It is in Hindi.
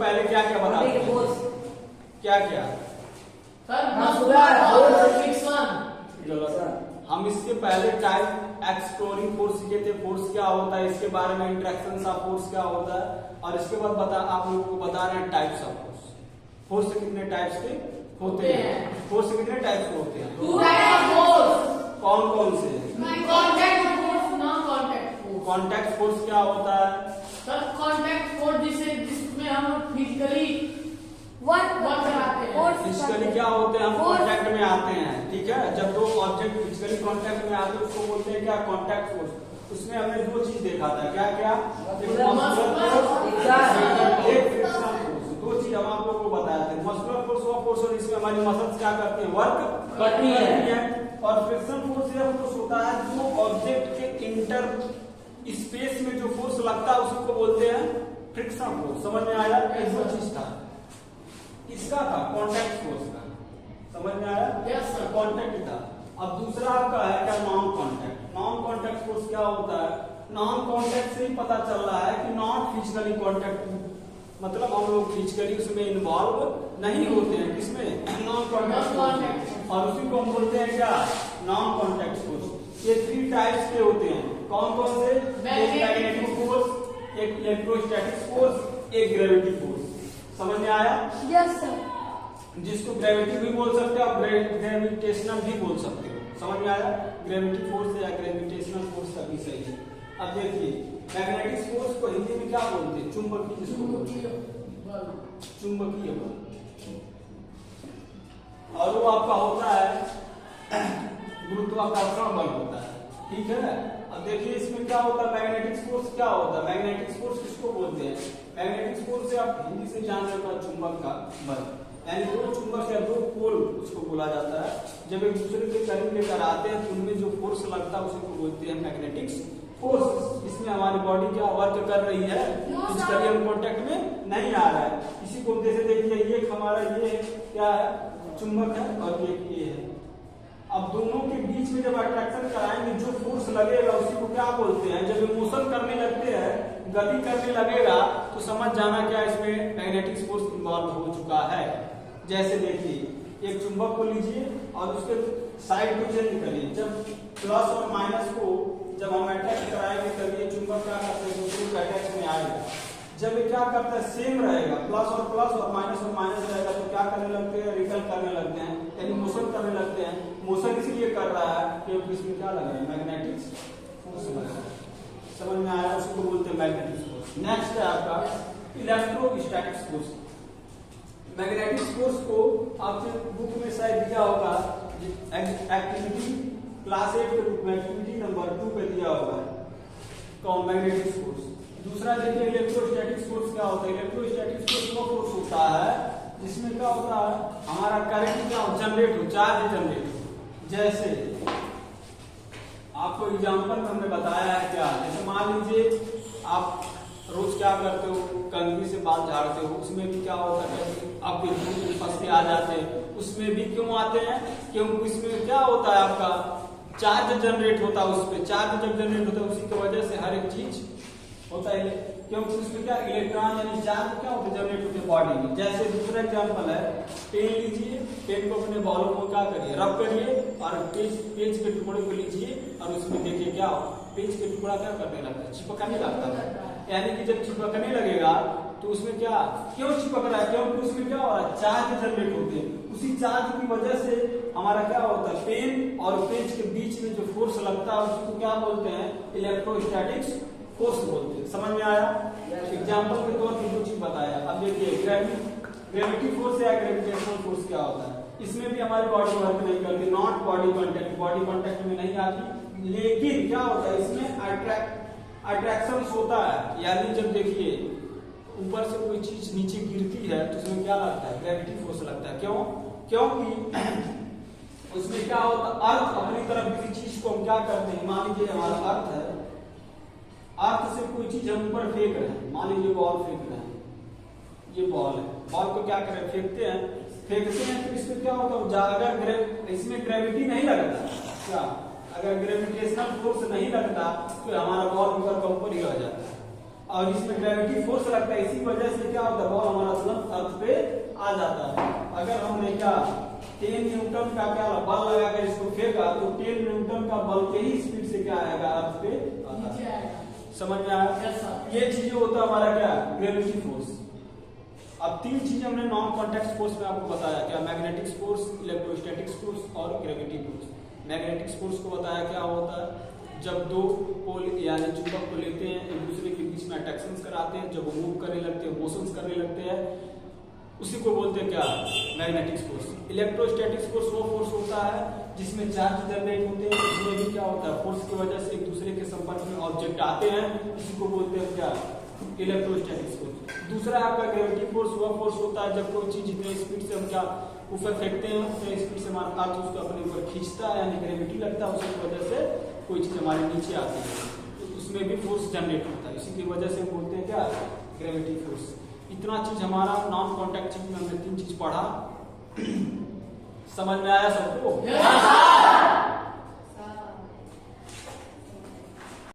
पहले क्या क्या बताते हैं? क्या क्या हम इसके पहले टाइप एक्सप्लोरिंग फोर्स सीखे थे, फोर्स क्या होता है, इसके बारे में इंटरेक्शन ऑफ फोर्स क्या होता है, और इसके बाद आप लोगों को बता रहे हैं टाइप्स ऑफ फोर्स। फोर्स से कितने टाइप्स के होते हैं? फोर्स से कितने टाइप्स के होते हैं? कौन कौन से? कॉन्टैक्ट फोर्स क्या होता है? सर कॉन्टैक्ट फोर्स जिसमें हम फिजिकली वर्क कराते हैं। फिजिकली क्या होते हैं? हम कांटेक्ट में आते हैं, ठीक है। जब दो ऑब्जेक्ट फिजिकली कांटेक्ट में आते हैं उसको बोलते हैं क्या? Contact force. उसमें हमने दो चीज देखा था, क्या क्या? एक मस्कुलर फोर्स, दो चीज हम आप लोगों को बताए थे। मस्कुलर फोर्स वो फोर्स और इसमें हमारी मसल्स क्या करते हैं? वर्क करती है। और फ्रिक्शन फोर्स यह फोर्स होता है जो ऑब्जेक्ट के इंटर स्पेस में जो फोर्स लगता है उसको बोलते हैं फ्रिक्शन फोर्स। समझ में आया? एक दो चीज था, इसका था कांटेक्ट फोर्स का, समझ में आया? यस सर, कांटेक्ट था। अब दूसरा आपका है क्या? Non contact. Non contact force क्या होता है? नॉन कांटेक्ट से ही पता चल रहा है कि नॉट फिजिकली कांटेक्ट, मतलब हम लोग फिजिकली उसमें इन्वॉल्व नहीं होते हैं। किसमें? Non contact. और उसी को हम बोलते हैं क्या? Non contact force. ये 3 टाइप्स के होते हैं। कौन कौन से? एक मैग्नेटिक फोर्स, एक इलेक्ट्रोस्टैटिक फोर्स, एक ग्रेविटी फोर्स। समझ में आया? Yes sir. जिसको ग्रेविटी भी बोल सकते हो, आप ग्रेविटेशनल भी बोल सकते हो। समझ में आया? ग्रेविटी फोर्स या ग्रेविटेशनल फोर्स का भी सही है। अब देखिए मैग्नेटिक फोर्स को हिंदी में क्या बोलते हैं? चुंबकीय, जिसको बोलते हैं चुंबकीय बल। और वो आपका होता है गुरुत्वाकर्षण बल होता है, ठीक है। अब देखिए इसमें क्या होता है? मैग्नेटिक फोर्स क्या होता है? मैग्नेटिक फोर्स किसको बोलते हैं? मैग्नेटिक फोर्स से आप हिंदी से जान रहे हो चुंबक का बल, यानी दो चुंबक या दो पोल उसको बोला जाता है। जब एक दूसरे के करीब लेकर आते हैं तो उनमें जो फोर्स लगता है उसी को बोलते हैं मैग्नेटिक फोर्स। इसमें हमारी बॉडी क्या वर्क कर रही है? फिजिकली हम कांटेक्ट में नहीं आ रहा है। इसी को जैसे देखिए ये हमारा ये क्या है? चुंबक है और ये है। अब दोनों के बीच में जब अट्रैक्शन कराएंगे जो फोर्स लगेगा उसी को क्या बोलते हैं? जब इमोशन करने लगते हैं, गति करने लगेगा तो समझ जाना क्या इसमें मैग्नेटिक फोर्स इन्वॉल्व हो चुका है। जैसे देखिए एक चुंबक को लीजिए और उसके साइड को चेंज करिए। जब प्लस और माइनस को जब हम अटैच कराएंगे तब ये चुंबक क्या करते हैं? दूसरे के अटैच में आएगा। जब ये क्या करता है? सेम रहेगा, प्लस और माइनस रहेगा तो क्या करने लगते हैं? रिकल करने लगते हैं, यानी मोशन करने लगते हैं। मोशन इसलिए कर रहा है क्योंकि इसमें क्या लग रहा है? मैग्नेटिक फोर्स लग रहा है। समझ में आया? उसको बोलते हैं मैग्नेटिक फोर्स। नेक्स्ट है आपका इलेक्ट्रोस्टैटिक फोर्स। मैग्नेटिक फोर्स को आपके बुक में शायद दिया होगा, एक्टिविटी क्लास 8 के बुक में एक्टिविटी नंबर 2 पे दिया होगा कौन? Magnetic force. दूसरा देखिए इलेक्ट्रोस्टैटिक फोर्स क्या होता है? इलेक्ट्रोस्टैटिक फोर्स वो फोर्स होता है जिसमें क्या होता है? हमारा करंट क्या जनरेट हो, चार्ज जनरेट हो। जैसे आपको एग्जांपल में हमने बताया है क्या? जैसे मान लीजिए आप रोज क्या करते हो? कंघी से बाल झाड़ते हो, उसमें भी क्या होता है? आपके धूल फंसते आ जाते हैं, उसमें भी क्यों आते हैं? क्योंकि इसमें क्या होता है? आपका चार्ज जनरेट होता है। उस पर चार्ज जब जनरेट होता है उसी की वजह से हर एक चीज होता है, क्योंकि उसमें क्या इलेक्ट्रॉन यानी चार्ज क्या होता है? जनरेट होते हैं बॉडी में। जैसे दूसरा एग्जांपल है, पेन लीजिए, पेन को अपने बालों को क्या करिए? रब करिए और पेज के टुकड़े को लीजिए और उसमें देखिए क्या पेज के टुकड़ा क्या करने लगता है? चिपकने लगता है। यानी कि जब चिपकने लगेगा तो उसमें क्या क्यों चिपक रहा है? क्योंकि उसमें क्या हो रहा है? चार्ज जनरेट होते हैं। उसी चार्ज की वजह से हमारा क्या होता है? पेन और पेज के बीच में जो फोर्स लगता है उसको क्या बोलते हैं? इलेक्ट्रोस्टैटिक फोर्स बोलते हैं। समझ में आया? एग्जांपल के तौर पर जो चीज बताया। अब देखिए ग्रेविटी फोर्स या ग्रेविटेशनल फोर्स क्या होता है? इसमें भी हमारी बॉडी वर्क नहीं करती, नॉट बॉडी कांटेक्ट में नहीं आती। लेकिन क्या होता है? इसमें अट्रैक्शन होता है। यानी जब देखिए ऊपर से कोई चीज नीचे गिरती है तो उसमें क्या लगता है? ग्रेविटी फोर्स लगता है। क्यों? क्योंकि उसमें क्या होता है? अर्थ अपनी तरफ किसी चीज को हम क्या करते हैं? मान लीजिए हमारा अर्थ है, अर्थ से कोई चीज हम ऊपर फेंक रहे हैं, मान लीजिए बॉल फेंक रहे हैं, ये बॉल है, बॉल को क्या करें? फेंकते हैं तो इसमें क्या होता है? अगर इसमें ग्रेविटी नहीं लगता, क्या अगर ग्रेविटेशनल फोर्स नहीं लगता तो हमारा बॉल ऊपर का ऊपर ही रह जाता है। और इसमें ग्रेविटी फोर्स लगता है, इसी वजह से क्या होता है, बॉल हमारा तुरंत अर्थ पे आ जाता है। अगर हमने क्या 10 न्यूटन का क्या बल लगाकर इसको फेंका तो 10 न्यूटन का बल के ही स्पीड से क्या आएगा, अर्थ पे आता नीचे है। आएगा। समझ में आया? Yes, sir. ये चीजें होता है हमारा क्या, ग्रेविटी फोर्स। अब 3 चीजें हमने नॉन कॉन्टैक्ट फोर्स में आपको बताया, क्या मैग्नेटिक फोर्स, इलेक्ट्रोस्टैटिक फोर्स और ग्रेविटी फोर्स। मैग्नेटिक फोर्स को बताया क्या होता है, जब दो पोल यानी चुंबक को लेते हैं, एक दूसरे के बीच में अट्रैक्शन कराते हैं, जब वो मूव करने लगते हैं, मोशंस करने लगते हैं, उसी को बोलते हैं क्या, मैग्नेटिक फोर्स। इलेक्ट्रोस्टैटिक फोर्स वो फोर्स होता है जिसमें चार्ज जनरेट होते हैं, इसमें भी क्या होता है, फोर्स की वजह से एक दूसरे के संपर्क में ऑब्जेक्ट आते हैं, इसी को बोलते हैं क्या, इलेक्ट्रोस्टैटिक फोर्स। दूसरा आपका ग्रेविटी फोर्स वह फोर्स होता है जब कोई चीज जितने स्पीड से हम क्या ऊपर फेंकते हैं, उतने स्पीड से हमारा अर्थ उसको अपने ऊपर खींचता है, यानी ग्रेविटी लगता है, उसकी वजह से कोई चीज हमारे नीचे आती है, तो उसमें भी फोर्स जनरेट होता है, इसी की वजह से बोलते हैं क्या, ग्रेविटी फोर्स। इतना चीज हमारा नॉन कॉन्टैक्ट चीज में हमने 3 चीज पढ़ा। समझ में आया सबको?